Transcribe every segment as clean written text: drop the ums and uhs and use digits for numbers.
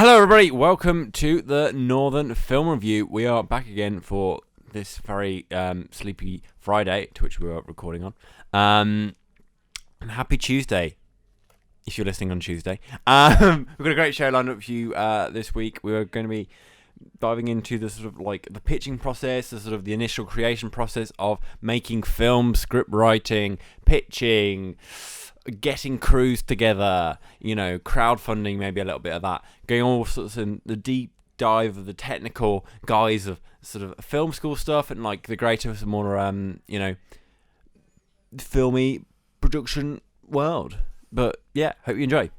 Hello everybody, welcome to the Northern Film Review. We are back again for this very sleepy Friday, to which we are recording on. And happy Tuesday, if you're listening on Tuesday. We've got a great show lined up for you this week. We're going to be diving into the sort of like the pitching process, the sort of the initial creation process of making film, script writing, pitching, getting crews together, crowdfunding, maybe a little bit of that, going all sorts in the deep dive of the technical guise of sort of film school stuff and like the greater, more, filmy production world. But yeah, hope you enjoy.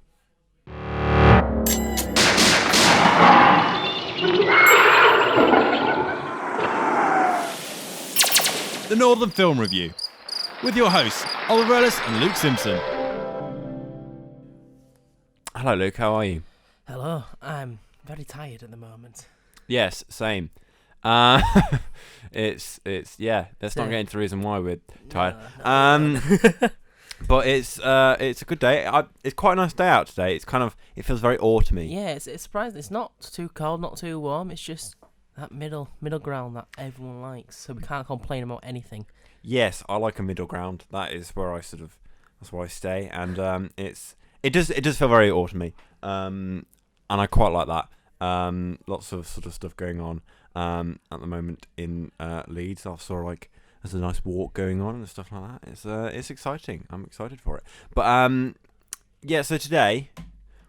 The Northern Film Review, with your hosts, Oliver Ellis and Luke Simpson. Hello Luke, how are you? Hello, I'm very tired at the moment. Yes, same. It's yeah. Let's not get into the reason why we're tired. But it's a good day. It's quite a nice day out today. It feels very autumny. Yeah, it's surprising. It's not too cold, not too warm. It's just that middle ground that everyone likes. So we can't complain about anything. Yes, I like a middle ground. That is where that's where I stay, and it does feel very autumny. And I quite like that. Lots of sort of stuff going on at the moment in Leeds. I saw there's a nice walk going on and stuff like that. It's exciting. I'm excited for it. But so today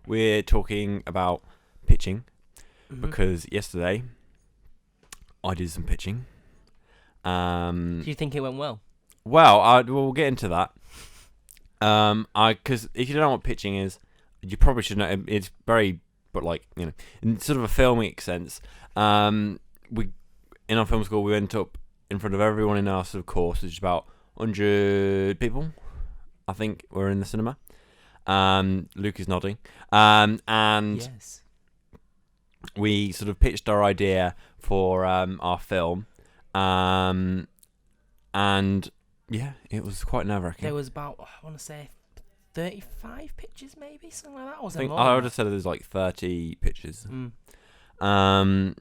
we're talking about pitching because yesterday I did some pitching. Do you think it went well? Well, we'll get into that. Because if you don't know what pitching is, you probably should know. It's very, but in sort of a filmic sense. We in our film school we went up in front of everyone in our sort of course, which is about 100 people. I think were in the cinema. Luke is nodding. And yes, we sort of pitched our idea for our film. And yeah, it was quite nerve-wracking. there was about, I want to say, 35 pitches maybe, something like that. Or was I there think more? I would have said there's 30 pitches.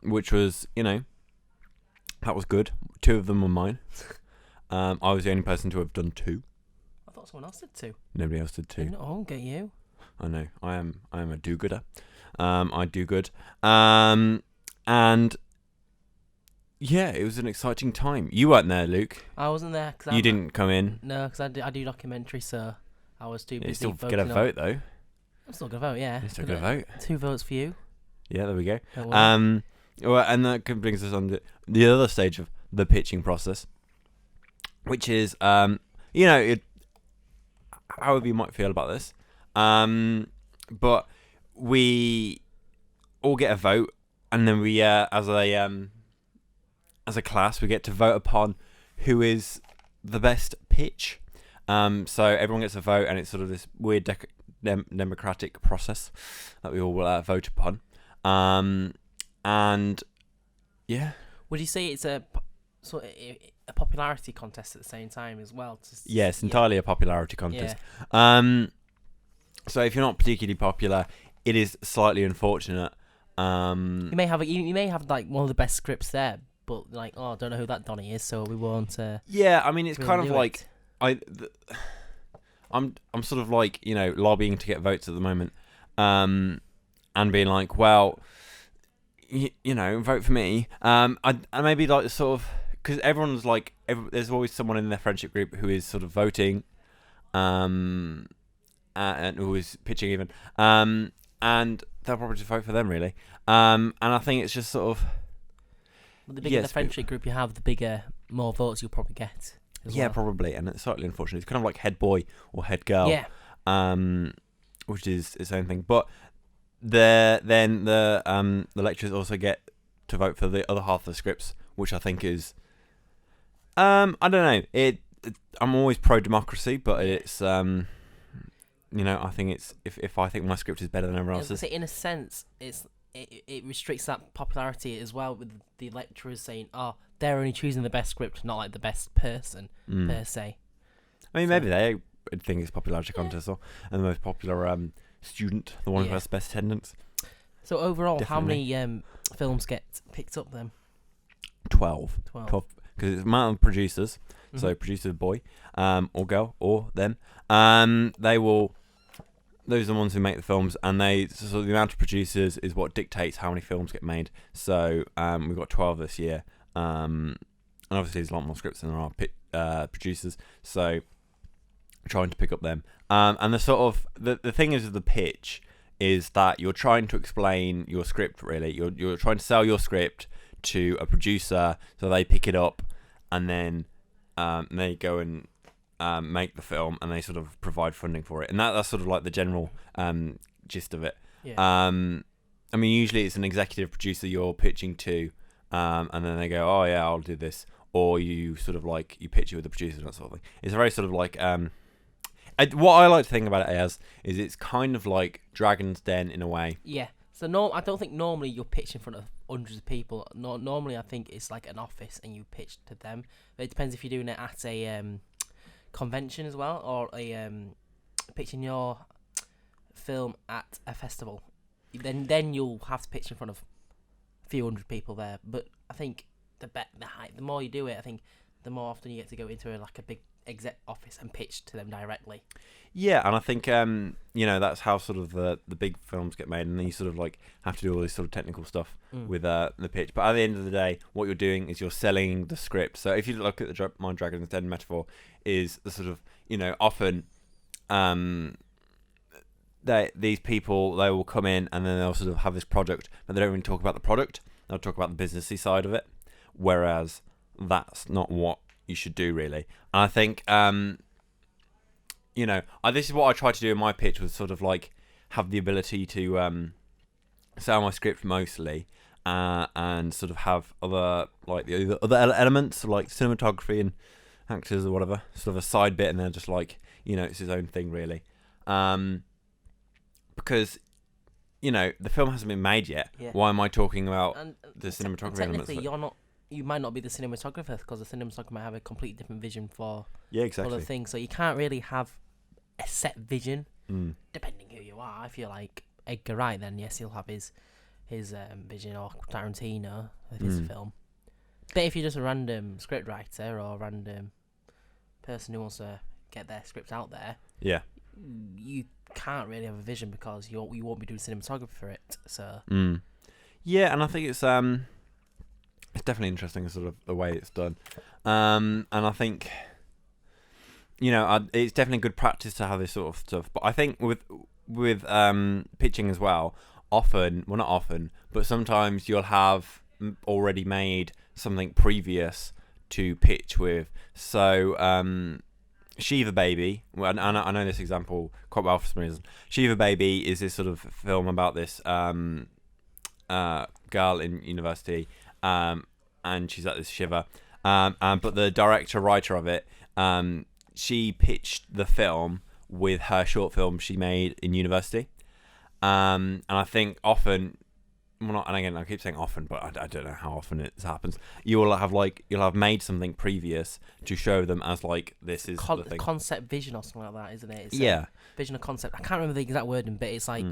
Which was, that was good. 2 of them were mine. I was the only person to have done 2. I thought someone else did 2. Nobody else did 2. I won't get you. I know. I am a do-gooder. I do good. And yeah, it was an exciting time. You weren't there, Luke. I wasn't there. You didn't come in. No, because I do documentary, so I was too busy. You still voting get a on- vote, though. I'm still going to vote, yeah. You still get a vote. 2 votes for you. Yeah, there we go. Don't worry. Well, and that brings us on to the other stage of the pitching process, which is, however you might feel about this, but we all get a vote, and then we, as a class, we get to vote upon who is the best pitch. So everyone gets a vote, and it's sort of this weird democratic process that we all vote upon. And yeah, Would you say it's a popularity contest at the same time as well? Yes, entirely a popularity contest. Yeah. So if you're not particularly popular, it is slightly unfortunate. You may have one of the best scripts there, but I don't know who that Donnie is, so we won't. Yeah, I mean it's kind of like it. I'm sort of lobbying to get votes at the moment, and being like, well, vote for me. I maybe sort of because everyone's there's always someone in their friendship group who is sort of voting, and who is pitching even, and they'll probably just vote for them really. And I think it's just sort of. The bigger the friendship group you have, the more votes you'll probably get. Yeah, well. Probably, and it's slightly unfortunate. It's kind of like head boy or head girl. Yeah. Which is its own thing. But then the lecturers also get to vote for the other half of the scripts, which I think is I don't know. I'm always pro democracy, but it's I think it's if I think my script is better than everyone else's. In a sense, it restricts that popularity as well, with the lecturers saying, "Oh, they're only choosing the best script, not the best person per se." I mean, maybe they think it's popularity contest and the most popular student, the one who has best attendance. So overall, Definitely. how many films get picked up then? 12. 12. Because it's the amount of producers. So Mhm. producer boy, or girl, or them. They will. Those are the ones who make the films, and so the amount of producers is what dictates how many films get made. So we've got 12 this year, and obviously there's a lot more scripts than there are producers. So trying to pick up them, and the sort of the thing is with the pitch is that you're trying to explain your script. Really, you're trying to sell your script to a producer, so they pick it up, and then they go and make the film, and they sort of provide funding for it, and that's sort of like the general gist of it. Yeah. I mean, usually it's an executive producer you're pitching to, and then they go, "Oh yeah, I'll do this," or you sort of like you pitch it with the producer and that sort of thing. It's a very sort of like what I like to think about it as is it's kind of like Dragon's Den in a way. Yeah. So I don't think normally you'll pitch in front of hundreds of people. Normally I think it's like an office and you pitch to them. But it depends if you're doing it at a convention as well, or a pitching your film at a festival. Then you'll have to pitch in front of a few hundred people there. But I think the more you do it, I think the more often you get to go into a big exec office and pitch to them directly. Yeah, and I think that's how sort of the big films get made, and then you sort of like have to do all this sort of technical stuff with the pitch. But at the end of the day, what you're doing is you're selling the script. So if you look at the My Dragon's Den metaphor, is the sort of often these people, they will come in and then they'll sort of have this project, but they don't really talk about the product. They'll talk about the businessy side of it, whereas that's not what you should do really. And I think this is what I try to do in my pitch, was sort of like have the ability to sell my script mostly, and sort of have other like the other elements like cinematography and actors or whatever, sort of a side bit, and then just like it's his own thing really, because the film hasn't been made yet. Yeah. Why am I talking about And the cinematography elements? technically, you might not be the cinematographer, because the cinematographer might have a completely different vision for Yeah, exactly. other things. So you can't really have a set vision, depending who you are. If you're like Edgar Wright, then yes, he'll have his vision, or Tarantino with his film. But if you're just a random scriptwriter or a random person who wants to get their script out there, Yeah. you can't really have a vision, because you won't be doing cinematography for it. So Yeah, and I think it's definitely interesting, sort of the way it's done, and I think it's definitely good practice to have this sort of stuff. But I think with pitching as well, not often, but sometimes you'll have already made something previous to pitch with. So Shiva Baby, well, I know this example quite well for some reason. Shiva Baby is this sort of film about this girl in university, and she's at this shiva, but the writer of it, she pitched the film with her short film she made in university, and I think often, well, not, and again I keep saying often, but I don't know how often it happens. You'll have made something previous to show them as like this is the thing. Concept vision or something like that, isn't it? It's Yeah. Vision or concept. I can't remember the exact wording, but it's like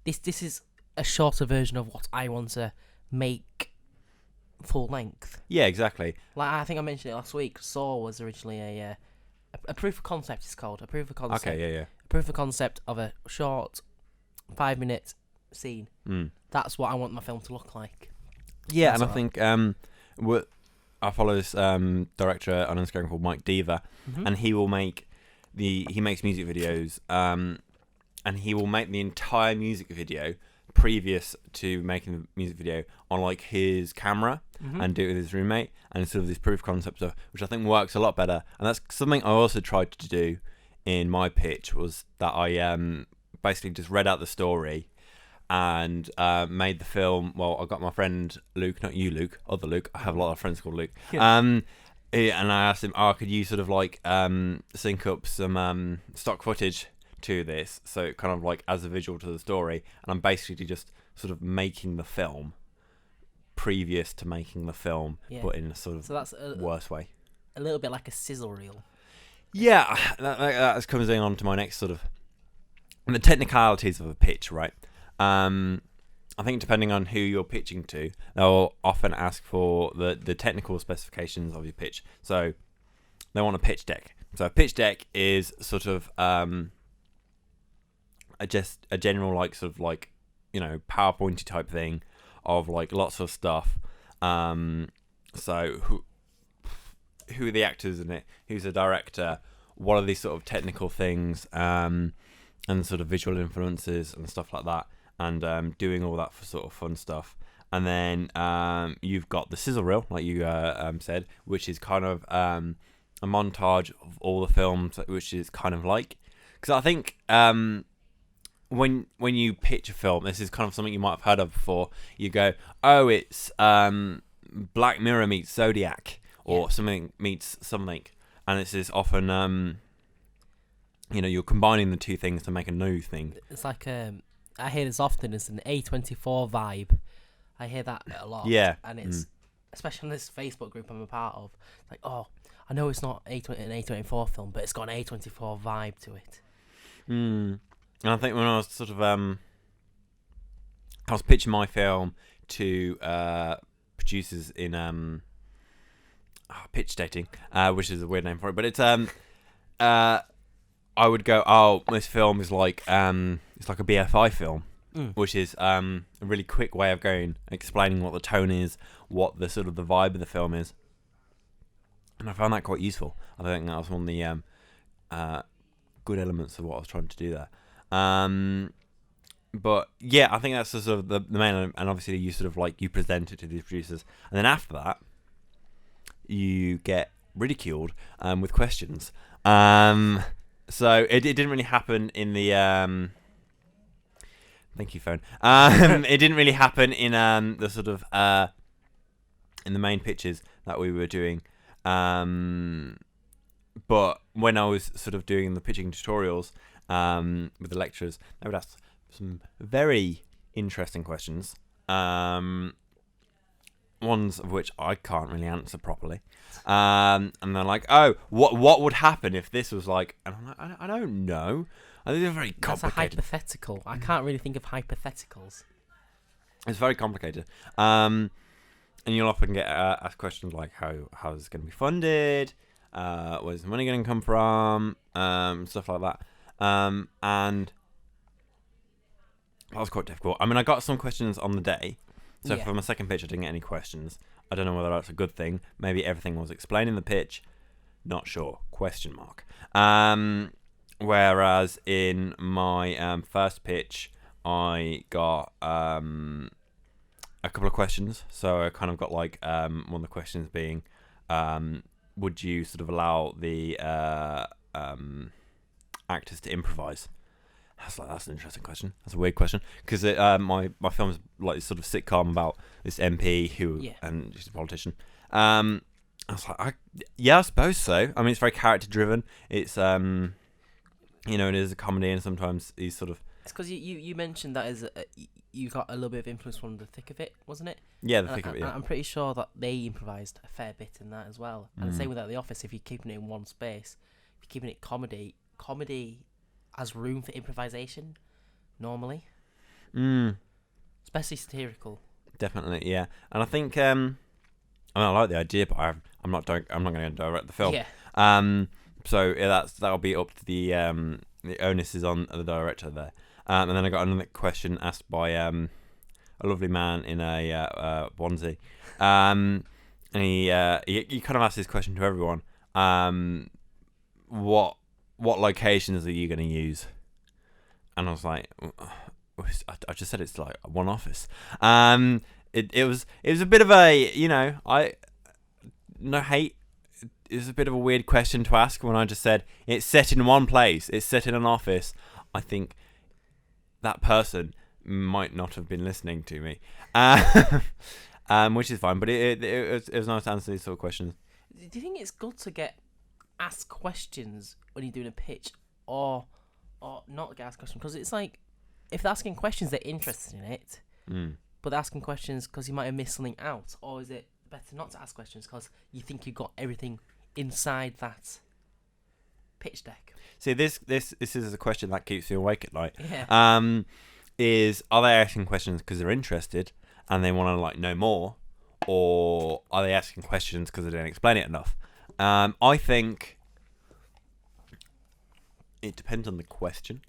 this is a shorter version of what I want to make full length. Yeah, exactly. Like I think I mentioned it last week. Saw was originally a proof of concept. It's called a proof of concept. Okay, yeah. A proof of concept of a short 5-minute scene. That's what I want my film to look like. Yeah, That's and I think I follow this director on Instagram called Mike Diva, and he makes music videos, and he will make the entire music video previous to making the music video on like his camera, and do it with his roommate, and sort of this proof of concept stuff, which I think works a lot better. And that's something I also tried to do in my pitch, was that I basically just read out the story and made the film. Well, I got my friend Luke, not you Luke, other Luke, I have a lot of friends called Luke, and I asked him, could you sort of like sync up some stock footage to this, so it kind of like as a visual to the story, and I'm basically just sort of making the film previous to making the film, but in a sort of that's worse way. A little bit like a sizzle reel. Yeah, that comes in on to my next sort of the technicalities of a pitch, right? I think depending on who you're pitching to, they'll often ask for the technical specifications of your pitch. So they want a pitch deck. So a pitch deck is sort of a general PowerPointy type thing of like lots of stuff. So who are the actors in it? Who's the director? What are these sort of technical things? And sort of visual influences and stuff like that. And doing all that for sort of fun stuff. And then you've got the sizzle reel, like you said, which is kind of a montage of all the films, which is kind of like, because I think when you pitch a film, this is kind of something you might have heard of before. You go, oh, it's Black Mirror meets Zodiac, or something meets something, and this is often you're combining the two things to make a new thing. It's like I hear this often as an A24 vibe. I hear that a lot. Yeah. And it's, especially on this Facebook group I'm a part of, like, oh, I know it's not an A24 film, but it's got an A24 vibe to it. And I think when I was sort of, I was pitching my film to producers in pitch dating, which is a weird name for it, but it's I would go, oh, this film is like it's like a BFI film, which is a really quick way of explaining what the tone is, what the sort of the vibe of the film is, and I found that quite useful. I think that was one of the good elements of what I was trying to do there. But yeah, I think that's the sort of the main element, and obviously you sort of like you present it to these producers, and then after that you get ridiculed with questions. So it didn't really happen in the thank you, phone. It didn't really happen in the sort of in the main pitches that we were doing. But when I was sort of doing the pitching tutorials with the lecturers, they would ask some very interesting questions. Ones of which I can't really answer properly. And they're like, oh, what would happen if this was like... And I'm like, I don't know. I think they're very complicated. That's a hypothetical. I can't really think of hypotheticals. It's very complicated. And you'll often get asked questions like, how is it going to be funded? Where's the money going to come from? Stuff like that. And that was quite difficult. I mean, I got some questions on the day. So for my second pitch, I didn't get any questions. I don't know whether that's a good thing. Maybe everything was explained in the pitch. Not sure. Question mark. Whereas in my first pitch, I got a couple of questions. So I kind of got like one of the questions being, would you sort of allow the actors to improvise? That's an interesting question. That's a weird question because my film is like sort of sitcom about this MP and she's a politician. I was like, I suppose so. I mean, it's very character driven. It's it is a comedy, and sometimes he's sort of. It's because you mentioned that you got a little bit of influence from the thick of it, wasn't it? Yeah, the thick of it. Yeah. I'm pretty sure that they improvised a fair bit in that as well. And the same with The Office. If you're keeping it in one space, if you're keeping it comedy has room for improvisation normally, especially satirical. Definitely, yeah. And I think I like the idea, but I'm not going to direct the film. Yeah. So that'll be up to the onus is on the director there. And then I got another question asked by a lovely man in a onesie, and he kind of asked this question to everyone. What locations are you going to use? And I was like, I just said it's like one office. It was a bit of a, no hate. It was a bit of a weird question to ask when I just said it's set in one place. It's set in an office. I think that person might not have been listening to me, which is fine. But it was nice to answer these sort of questions. Do you think it's good to ask questions when you're doing a pitch, or not get asked questions? Because it's like, if they're asking questions, they're interested in it, but they're asking questions because you might have missed something out, or is it better not to ask questions because you think you've got everything inside that pitch deck? See, this is a question that keeps me awake at night. Yeah. is, are they asking questions because they're interested and they want to like know more, or are they asking questions because they didn't explain it enough? I think it depends on the question.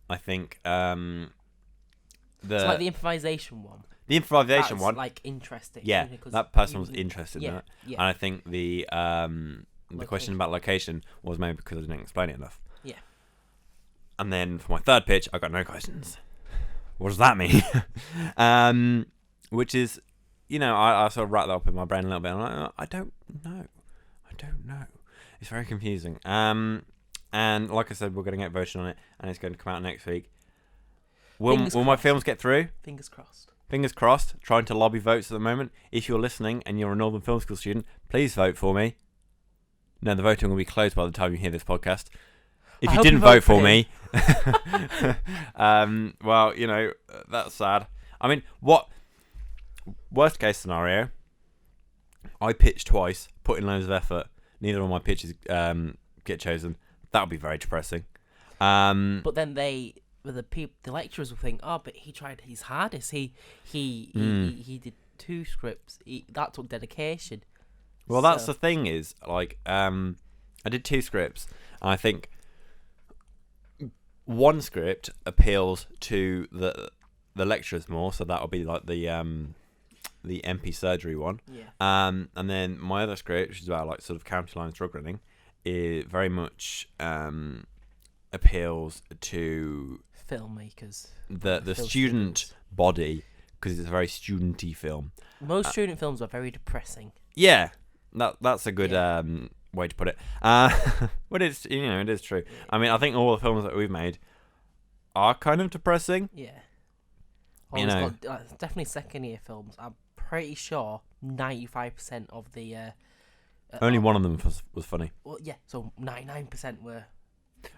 I think So like the improvisation one. The improvisation That's one, like interesting. yeah, Because that person was interested in it, Yeah. and I think the question about location was maybe because I didn't explain it enough. Yeah. And then for my third pitch, I got no questions. What does that mean? Which is, I sort of wrapped that up in my brain a little bit. I'm like, I don't know. It's very confusing. And like I said, we're going to get voted on it, and it's going to come out next week. Will my films get through? Fingers crossed. Fingers crossed. Trying to lobby votes at the moment. If you're listening and you're a Northern Film School student, please vote for me. No, the voting will be closed by the time you hear this podcast. If you didn't vote for me, well, that's sad. I mean, worst case scenario, I pitch twice, put in loads of effort, neither of my pitches get chosen. That would be very depressing. But then the lecturers will think, oh, but he tried his hardest. He did 2 scripts. That took dedication. Well, that's the thing is, like, I did 2 scripts, and I think one script appeals to the lecturers more, so that'll be like the MP surgery one. Yeah. And then my other script, which is about like sort of county line drug running, it very much appeals to filmmakers, the student body, because it's a very studenty film. Most student films are very depressing. Yeah, that's a good way to put it. But it's it is true. I mean, I think all the films that we've made are kind of depressing. Yeah. Definitely second year films. I'm pretty sure 95% of the only one of them was funny. Well, yeah, so 99% were.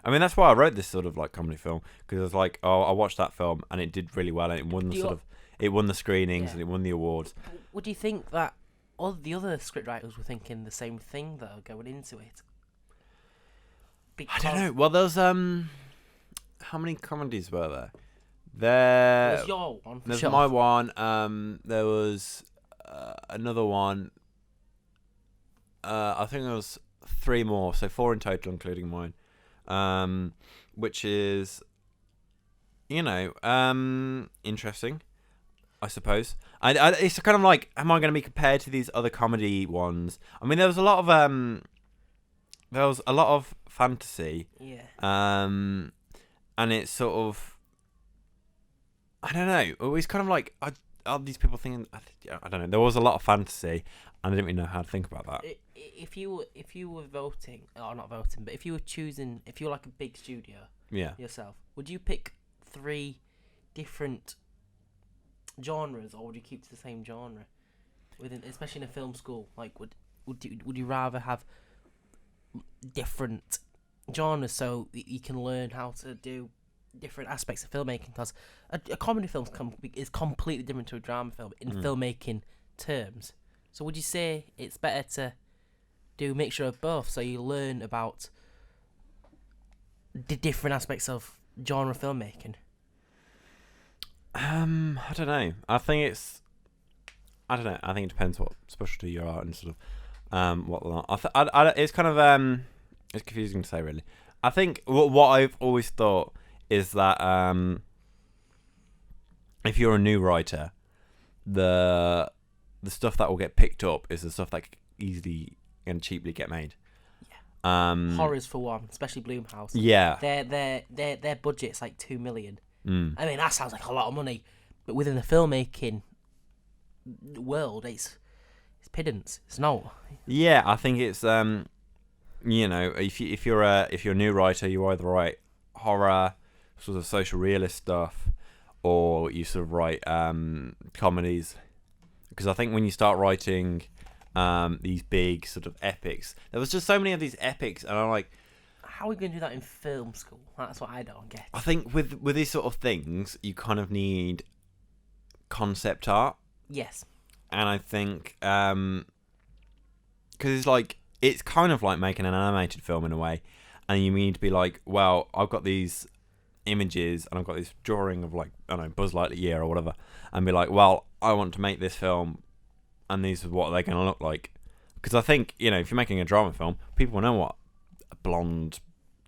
I mean, that's why I wrote this sort of like comedy film, because I was like, oh, I watched that film and it did really well, and it won the screenings and it won the awards. Would you think that all the other scriptwriters were thinking the same thing though, going into it? I don't know. Well, there's how many comedies were there? There's your one. There's my one. There was another one. I think there was 3 more, so 4 in total, including mine. Which is, interesting, I suppose. It's kind of like, am I going to be compared to these other comedy ones? I mean, there was a lot of fantasy. Yeah. And it's sort of, I don't know. It was kind of like, are these people thinking? I don't know. There was a lot of fantasy, and I didn't really know how to think about that. If you were voting, or not voting, but if you were choosing, if you were like a big studio, yourself, would you pick 3 different genres, or would you keep to the same genre within, especially in a film school? Like, would you rather have different genres so you can learn how to do different aspects of filmmaking? Because a comedy film is completely different to a drama film in filmmaking terms. So would you say it's better to do a mixture of both, so you learn about the different aspects of genre filmmaking? I don't know. I think it depends what specialty you are and sort of what. It's kind of it's confusing to say, really. I think what I've always thought is that if you're a new writer, the stuff that will get picked up is the stuff that easily and cheaply get made. Yeah. Horrors for one, especially Blumhouse. Yeah. Their budget's like 2 million. Mm. I mean, that sounds like a lot of money, but within the filmmaking world, it's pittance. It's not. Yeah, I think it's if you're a new writer, you either write horror, sort of social realist stuff, or you sort of write comedies. Because I think when you start writing these big sort of epics, there was just so many of these epics, and I'm like, how are we going to do that in film school? That's what I don't get. I think with these sort of things, you kind of need concept art. Yes. And I think because it's kind of like making an animated film in a way, and you need to be like, well, I've got these images and I've got this drawing of like, I don't know, Buzz Lightyear or whatever, and be like, well, I want to make this film and these are what they're going to look like. Because I think, you know, if you're making a drama film, people know what a blonde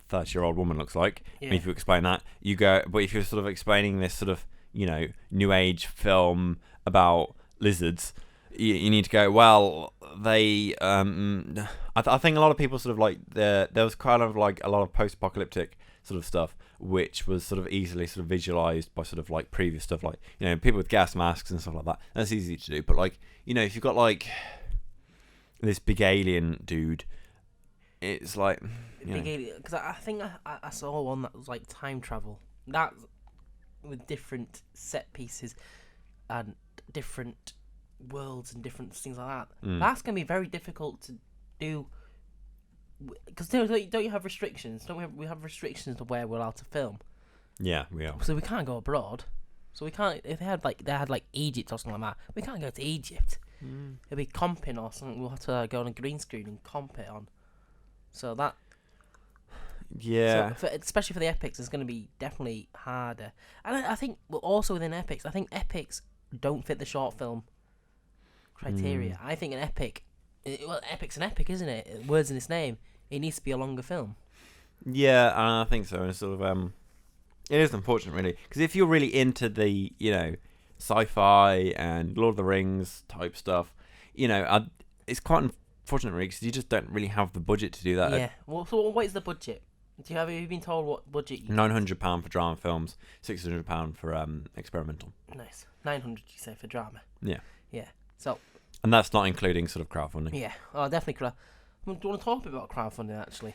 30-year-old woman looks like. Yeah. And if you explain that, you go, but if you're sort of explaining this sort of, you know, new age film about lizards, you need to go, well, they, I think a lot of people sort of like, there was kind of like a lot of post-apocalyptic sort of stuff, which was sort of easily sort of visualized by sort of like previous stuff, like, you know, people with gas masks and stuff like that. That's easy to do. But like, you know, if you've got like this big alien dude, it's like, Big alien, because I think I saw one that was like time travel, that with different set pieces and different worlds and different things like that. That's gonna be very difficult to do, because don't you have restrictions? Don't we have restrictions to where we're allowed to film? yeah, we are. So we can't go abroad. So we can't, if they had like Egypt or something like that, we can't go to Egypt. It'll be comping or something. We'll have to go on a green screen and comp it on. So that, Yeah. so especially for the epics, it's going to be definitely harder. And I think also within epics, I think epics don't fit the short film criteria. I think an epic, well, epic's an epic, isn't it? Words in its name. It needs to be a longer film. Yeah, and I think so. And it's sort of, it is unfortunate, really, because if you're really into the, you know, sci-fi and Lord of the Rings type stuff, you know, it's quite unfortunate, really, because you just don't really have the budget to do that. Yeah. Well, so what is the budget? Have you been told what budget you £900 for drama films, £600 for experimental. Nice. 900, you say, for drama? Yeah. Yeah. So, And that's not including sort of crowdfunding. yeah. Oh, definitely. Do you want to talk a bit about crowdfunding, actually?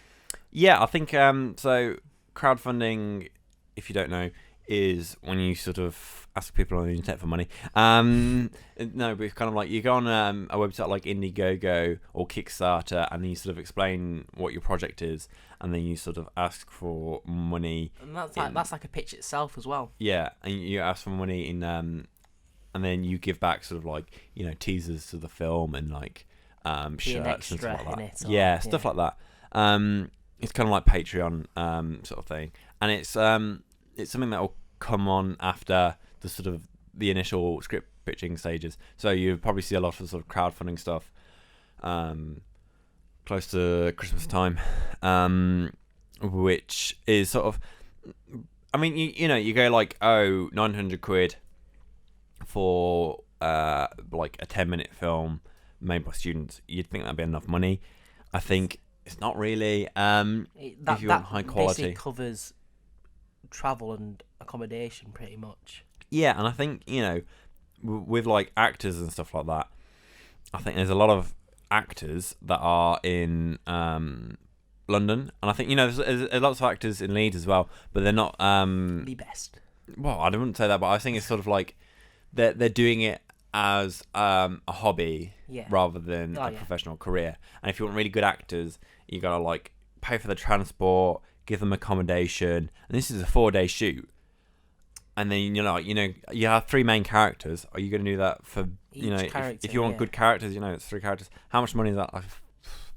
Yeah, I think, so crowdfunding, if you don't know, is when you sort of ask people on the internet for money. No, but it's kind of like you go on a website like Indiegogo or Kickstarter, and then you sort of explain what your project is, and then you sort of ask for money. And that's like a pitch itself as well. Yeah, and you ask for money in, and then you give back sort of like, you know, teasers to the film and like shirts and stuff like that. Stuff like that. It's kind of like Patreon sort of thing, and it's something that will come on after the sort of the initial script pitching stages. So you probably see a lot of sort of crowdfunding stuff close to Christmas time, which is sort of, I mean, you know, you go like, oh, 900 quid for like a 10-minute film made by students. You'd think that'd be enough money. I think it's not really. If you want high quality, basically covers travel and accommodation pretty much. Yeah, and I think, you know, with like actors and stuff like that, I think there's a lot of actors that are in London, and I think, you know, there's lots of actors in Leeds as well, but they're not The best. well, I wouldn't say that, but I think it's sort of like they're doing it as a hobby rather than a professional career. And if you want really good actors, you gotta like pay for the transport, give them accommodation, and this is a 4-day shoot. And then, you know, you have 3 main characters. Are you going to do that for, you know, if you want good characters, you know, it's 3 characters. How much money is that?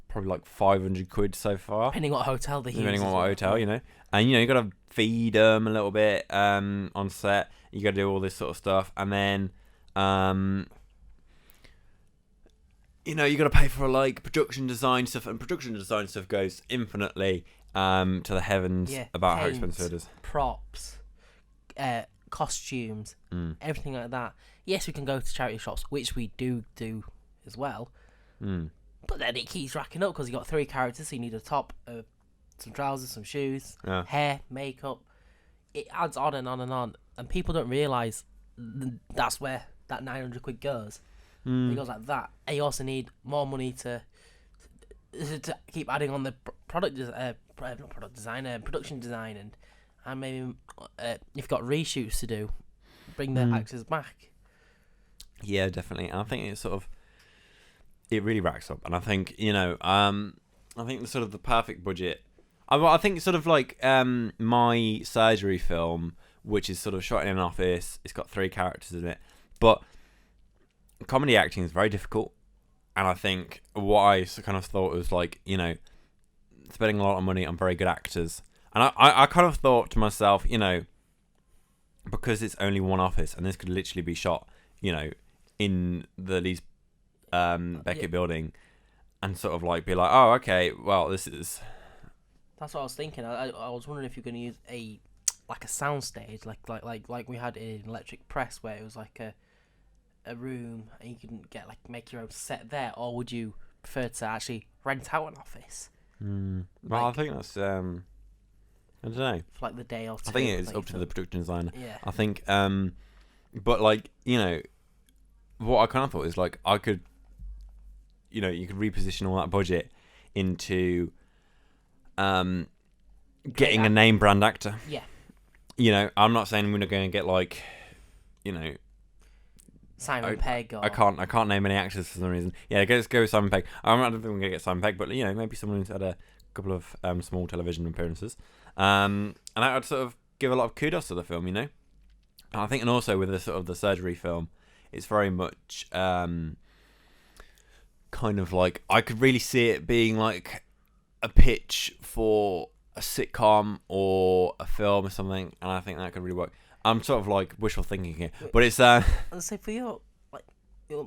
Probably like 500 quid so far. Depending what hotel they use. Depending on what hotel, you know. And, you know, you got to feed them a little bit on set. You got to do all this sort of stuff. And then, you know, you got to pay for like production design stuff. And production design stuff goes infinitely to the heavens about how expensive it is. Props. Costumes, everything like that. Yes, we can go to charity shops, which we do as well. But then it keeps racking up because you got 3 characters, so you need a top, some trousers, some shoes, hair, makeup. It adds on and on and on, and people don't realise that's where that 900 quid goes. It goes like that. And you also need more money to keep adding on the production design, and maybe if you've got reshoots to do, bring the actors back. Yeah, definitely. And I think it's sort of, it really racks up. And I think, you know, I think the sort of the perfect budget, I think sort of like my surgery film, which is sort of shot in an office, it's got 3 characters in it, but comedy acting is very difficult. And I think what I kind of thought was like, you know, spending a lot of money on very good actors, And I kind of thought to myself, because it's only one office, and this could literally be shot, in the Leeds Beckett building, and sort of like be like, oh, okay, well, this is. That's what I was thinking. I was wondering if you're going to use a soundstage, like we had in Electric Press, where it was like a room and you can make your own set there, or would you prefer to actually rent out an office? Well, I think that's I don't know. For like the day or two. I think it is up to the production designer. Yeah. I think, but like what I kind of thought is like I could, you could reposition all that budget into getting a name brand actor. Yeah. I'm not saying we're not going to get like, Simon Pegg. Or... I can't name any actors for some reason. Yeah, let's go with Simon Pegg. I don't think we're going to get Simon Pegg, but maybe someone who's had a couple of small television appearances. And that would sort of give a lot of kudos to the film, And I think, and also with the sort of the surgery film, it's very much kind of like I could really see it being like a pitch for a sitcom or a film or something, and I think that could really work. I'm sort of like wishful thinking here, but it's I'd say for your for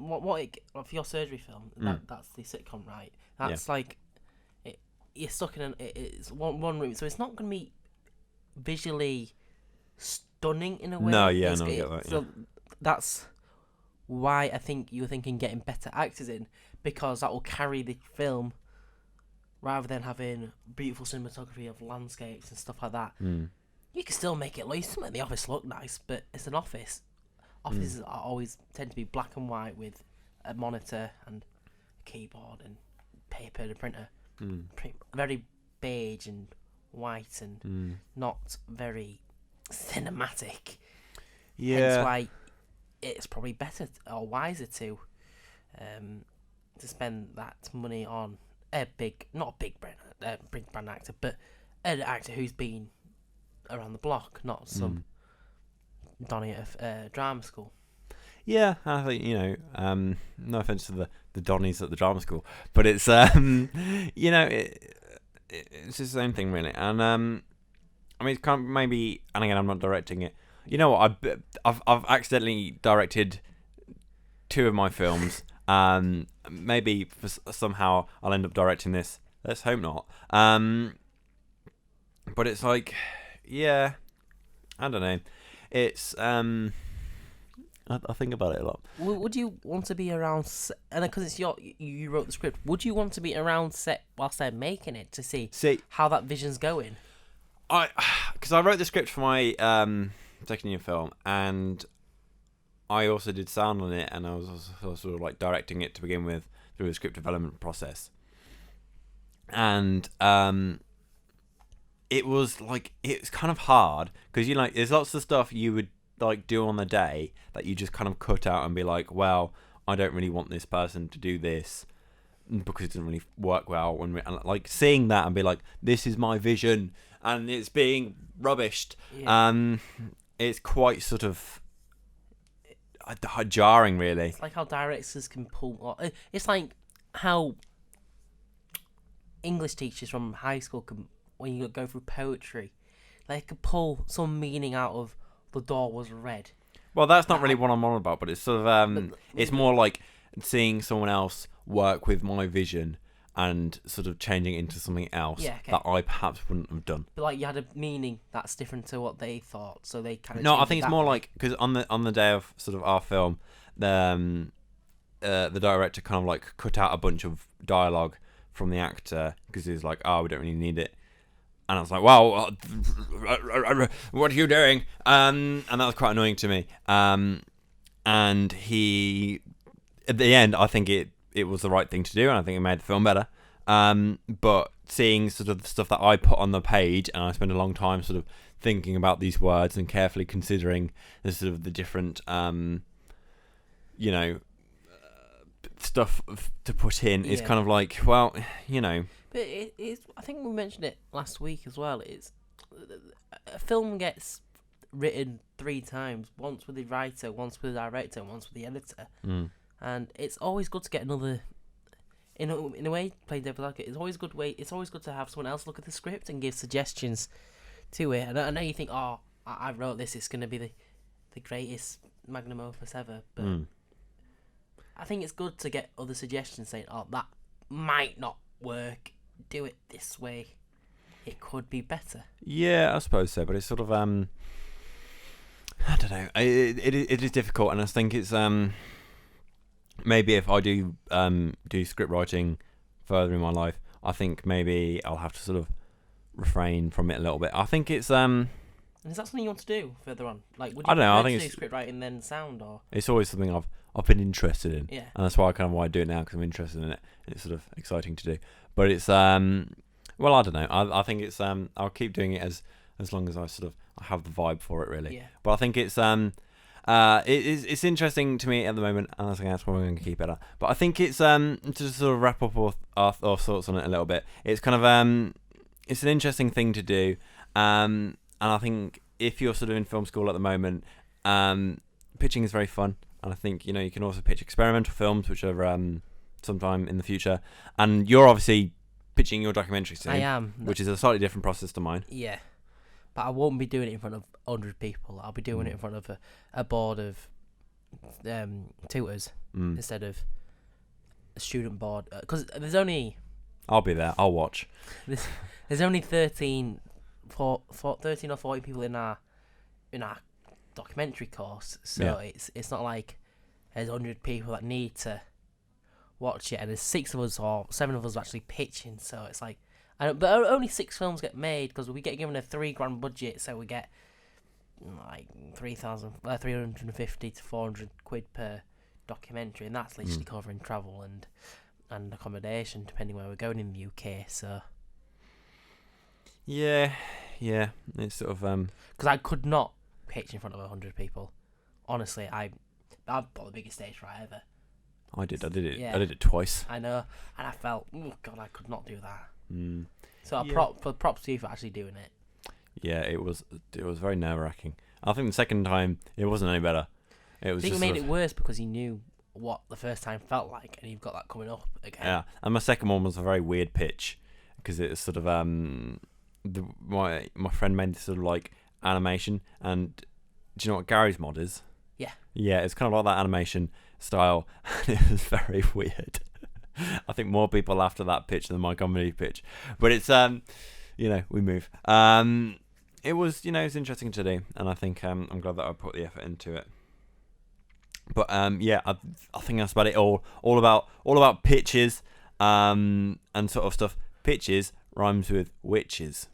your surgery film, that's the sitcom, right? That's like you're stuck in it's one room, so it's not going to be visually stunning in a way. No, yeah, no, I get that. So that's why I think you were thinking getting better actors in, because that will carry the film rather than having beautiful cinematography of landscapes and stuff like that. You can still make it make the office look nice, but it's an office. Offices are always tend to be black and white with a monitor and a keyboard and paper and a printer. Very beige and white and not very cinematic. Yeah. Hence why it's probably better or wiser to spend that money on not a big brand actor, but an actor who's been around the block, not some Donnie at a drama school. Yeah, I think no offense to the Donnies at the drama school, but it's it's the same thing really, and I mean it's kind of maybe, and again I'm not directing it. You know what? I've accidentally directed 2 of my films. Maybe somehow I'll end up directing this. Let's hope not. But it's like, yeah, I don't know. It's I think about it a lot. Would you want to be around? And because it's you wrote the script, would you want to be around set whilst they're making it to see how that vision's going? Because I wrote the script for my second year film, and I also did sound on it, and I was also sort of like directing it to begin with through the script development process. And it was kind of hard because there's lots of stuff you would like do on the day that you just kind of cut out and be like, well, I don't really want this person to do this because it doesn't really work well. And like seeing that and be like, this is my vision and it's being rubbished. Yeah. It's quite sort of jarring, really. It's like how directors can pull. It's like how English teachers from high school can, when you go through poetry, they could pull some meaning out of the door was red. Well, that's not really what I'm on about, but it's sort of it's more like seeing someone else work with my vision and sort of changing it into something else that I perhaps wouldn't have done. But like you had a meaning that's different to what they thought, so they kind of. No, I think it's more like because on the day of sort of our film, the director kind of like cut out a bunch of dialogue from the actor because he was like, "Oh, we don't really need it," and I was like, "Well, what are you doing?" And that was quite annoying to me. And he, at the end, I think it was the right thing to do, and I think it made the film better. But seeing sort of the stuff that I put on the page, and I spent a long time sort of thinking about these words and carefully considering the sort of the different, stuff to put in is kind of like, well, But it's. I think we mentioned it last week as well. It's a film gets written 3 times: once with the writer, once with the director, and once with the editor. And it's always good to get another. In a way, playing devil's advocate, it's always good to have someone else look at the script and give suggestions to it. I know you think, oh, I wrote this, it's going to be the greatest magnum opus ever, but I think it's good to get other suggestions saying, oh, that might not work, do it this way, it could be better. Yeah, I suppose so, but it's sort of I don't know. It is difficult, and I think it's maybe if I do script writing further in my life, I think maybe I'll have to sort of refrain from it a little bit. I think it's And is that something you want to do further on? Like, would you I don't know. I think do it's script writing then sound, or it's always something I've been interested in, yeah, and that's why I do it now, because I'm interested in it. It's sort of exciting to do, but it's well, I don't know. I think it's I'll keep doing it as long as I have the vibe for it, really. Yeah. But I think it's it's interesting to me at the moment, and I think that's why we're going to keep it up. But I think it's to sort of wrap up our thoughts on it a little bit. It's kind of it's an interesting thing to do, and I think if you're sort of in film school at the moment, pitching is very fun, and I think you can also pitch experimental films, which are sometime in the future, and you're obviously pitching your documentary soon. I am, which is a slightly different process to mine. Yeah, but I won't be doing it in front of 100 people. I'll be doing it in front of a board of tutors instead of a student board, because there's only I'll be there. I'll watch. there's only 13 or 40 people in our documentary course, so it's not like there's 100 people that need to watch it, and there's 6 of us or 7 of us actually pitching, so it's like, but only 6 films get made because we get given a $3,000 budget, so we get like 350 to 400 quid per documentary, and that's literally covering travel and accommodation depending where we're going in the UK. So yeah, it's sort of because I could not pitch in front of 100 people. Honestly, I've got the biggest stage fright ever. I did it. Yeah. I did it twice. I know, and I felt, oh god, I could not do that. So props to you for actually doing it. Yeah, it was very nerve-wracking. I think the second time it wasn't any better. It was. I think just it made it worse because you knew what the first time felt like, and you've got that coming up again. Yeah, and my second one was a very weird pitch because it was sort of my friend made this sort of like animation, and do you know what Gary's mod is? Yeah. Yeah, it's kind of like that animation style, and it was very weird. I think more people laughed at that pitch than my comedy pitch, but it's we move. It was it's interesting to do, and I think I'm glad that I put the effort into it. But I think that's about it. All about pitches, and sort of stuff. Pitches rhymes with witches.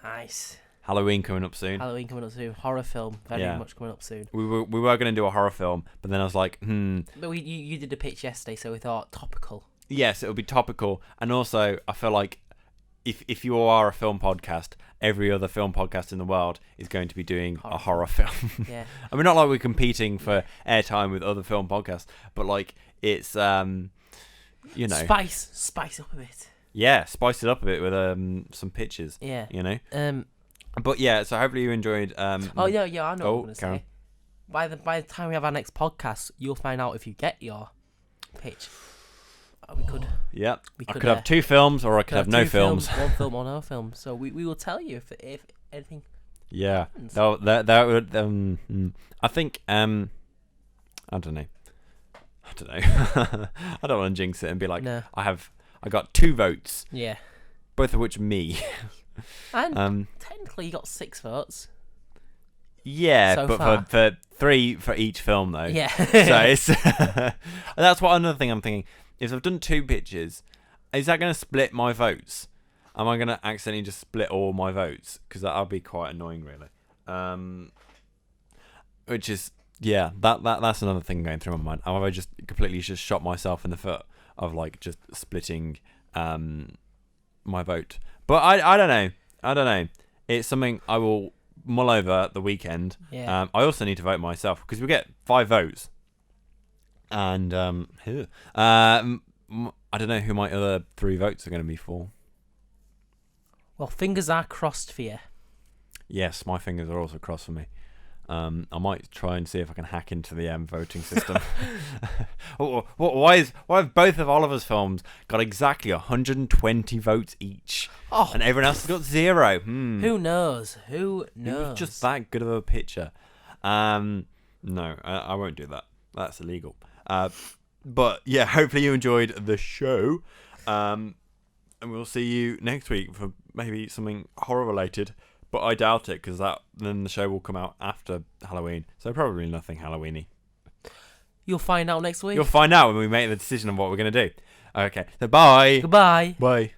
Nice. Halloween coming up soon. Horror film, very much coming up soon. We were going to do a horror film, but then I was like, But you did a pitch yesterday, so we thought topical. Yes, it would be topical, and also I feel like if you are a film podcast, every other film podcast in the world is going to be doing a horror film. Yeah. I mean, not like we're competing for airtime with other film podcasts, but like it's spice up a bit. Yeah, spice it up a bit with some pictures. Yeah. But yeah, so hopefully you enjoyed. I know what I'm gonna Karen. say. By the time we have our next podcast, you'll find out if you get your pitch. We could. Yeah. I could uh, have 2 films, or I could have no films. 1 film or no film. So we will tell you if anything. Yeah. happens. No, that would. I think. I don't know. I don't want to jinx it and be like, No. I got 2 votes, Yeah. both of which me. And technically, you got 6 votes. Yeah, So but far. for 3 for each film though. Yeah. So it's that's what another thing I'm thinking. If I've done 2 pitches, is that going to split my votes? Am I going to accidentally just split all my votes? Because that'll be quite annoying, really. Which is that's another thing going through my mind. Have I just completely shot myself in the foot of like just splitting my vote? But I don't know. It's something I will mull over the weekend. Yeah. I also need to vote myself because we get 5 votes. And I don't know who my other 3 votes are going to be for. Well, fingers are crossed for you. Yes, my fingers are also crossed for me. I might try and see if I can hack into the voting system. Why have both of Oliver's films got exactly 120 votes each, and everyone else has got 0? Who knows? Who It knows? was just that good of a picture. No, I won't do that. That's illegal. But yeah, hopefully you enjoyed the show. And we'll see you next week for maybe something horror related. But I doubt it, because then the show will come out after Halloween. So probably nothing Halloween-y. You'll find out next week. You'll find out when we make the decision on what we're going to do. Okay, so bye. Goodbye. Bye.